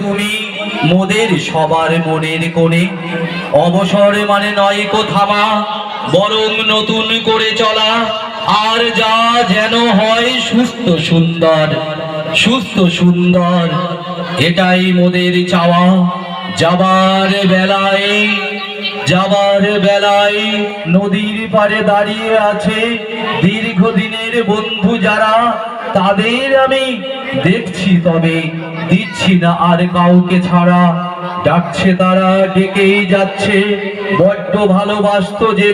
তুমি মোদের সবার মনের কোণে। অবসর মানে নয় কো থামা, বরং নতুন করে চলা। আর যা যেন হয় সুস্থ সুন্দর, সুস্থ সুন্দর, এটাই মোদের চাওয়া। যাবার বেলায়, যাবার বেলায় নদীর পাড়ে দাঁড়িয়ে আছে দীর্ঘদিনের বন্ধু যারা, তাদের আমি দেখছি তবে দিচ্ছি না আর কাউকে ছাড়া। ডাকছে তারা, ডেকেই যাচ্ছে, বড্ড ভালোবাসতো যে,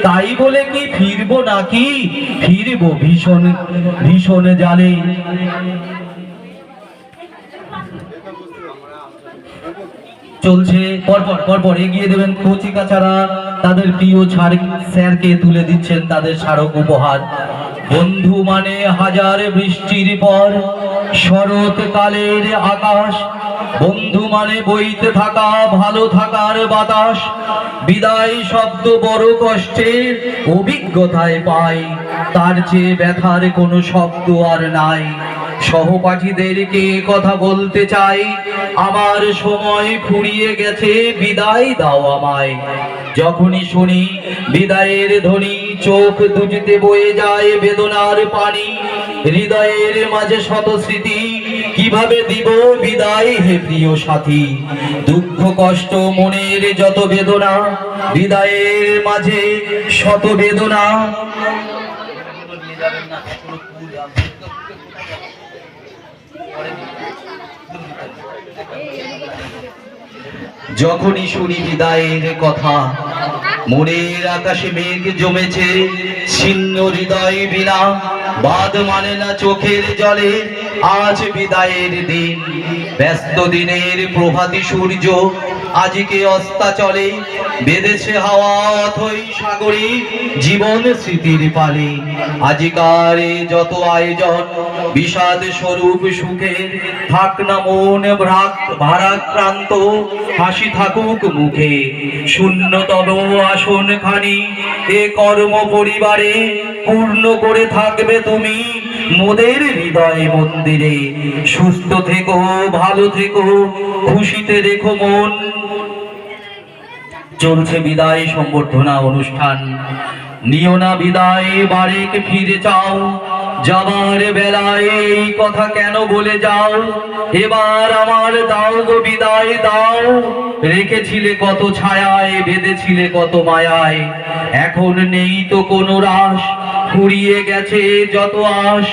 তাই বলে কি ফিরবো নাকি? ফিরবো ভীষণ ভীষণ জালে। চলছে পরপর পরপর এগিয়ে দেবেন কচিকাচারা, তাদের প্রিয় স্যারকে তুলে দিচ্ছেন তাদের স্মারক উপহার। বন্ধু মানে হাজার বৃষ্টির পর শরৎকালের আকাশ, বন্ধু মানে বইতে থাকা ভালো থাকার বাতাস। বিদায় শব্দ বড় কষ্টের, অভিজ্ঞতায় পাই তার চেয়ে ব্যথার কোনো শব্দ আর নাই। সহপাঠীদেরকে কথা বলতে চাই, আমার সময় ফুরিয়ে গেছে, বিদায় দাও আমায়। যখনই শুনি বিদায়ের ধ্বনি, চোখ দুটিতে বয়ে যায় বেদনার পানি। হৃদয়ের মাঝে শত স্মৃতি, কিভাবে দিব বিদায় হে প্রিয় সাথী। দুঃখ কষ্ট মনের যত বেদনা, বিদায়ের মাঝে শত বেদনা। যখনই শুনি বিদায়ের কথা, মনের আকাশে মেঘ জমেছে, ছিন্ন হৃদয় বিনা বাদ মানে না চোখের জলে। আজ বিদায়ের দিন, ব্যস্ত দিনের প্রভাতী সূর্য আজকে অস্তাচলে। বেঁধেছে হাওয়া অথই সাগরে জীবন স্মৃতির পালে। আজিকার যত আয়োজন বিষাদ স্বরূপ সুখের, থাক না মন ভারাক্রান্ত, হাসি থাকুক মুখে। শূন্যতম আসন খানি এ কর্ম পরিবারে, পূর্ণ করে থাকবে তুমি মোদের হৃদয় মন্দিরে। সুস্থ থেকো, ভালো থেকো, খুশিতে রেখো মন। চলছে বিদায় সম্বর্ধনা অনুষ্ঠান। নিও না বিদায়, বারেক ফিরে চাও। যাবার বেলায় এই কথা কেন বলে যাও? এবার আমার দাও গো বিদায় দাও। রেখেছিলে কত ছায়ায়, বেঁধেছিলে কত মায়ায়, এখন নেই তো কোনো রাস, ফুরিয়ে গেছে যত আশ।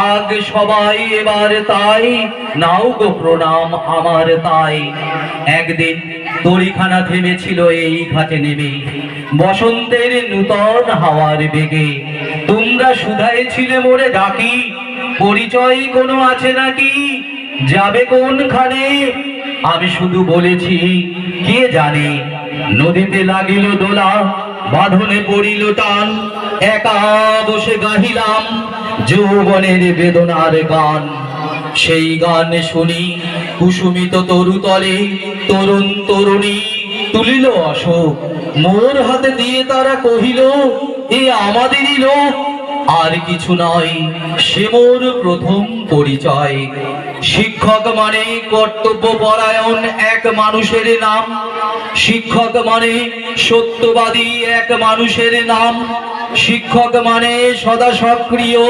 আগ সবাই এবার তাই, নাও গো প্রণাম আমার তাই। একদিন তরিখানা থেমেছিল এই ঘাটে নেমে, বসন্তের নূতন হাওয়ার বেগে। তোমরা শুধাইছিলে মোরে ডাকি, পরিচয় কোনো আছে নাকি? যাবে কোনখানে? আমি শুধু বলেছি কে জানে। নদীতে লাগিল দোলা, বাঁধনে পড়িল টান, একা বসে গাহিলাম যৌবনের বেদনার গান। সেই গান শুনি কুসুমিত তরুতলে তরুণ তরুণী তুলিল অশোক, মোর হাতে দিয়ে তারা কহিল এ আমাদেরই লোক। আর কিছু নয়, সে মোর প্রথম পরিচয়। শিক্ষক মানে কর্তব্য পরায়ণ এক মানুষের নাম, শিক্ষক মানে সত্যবাদী এক মানুষের নাম, শিক্ষক মানে সদা সক্রিয়।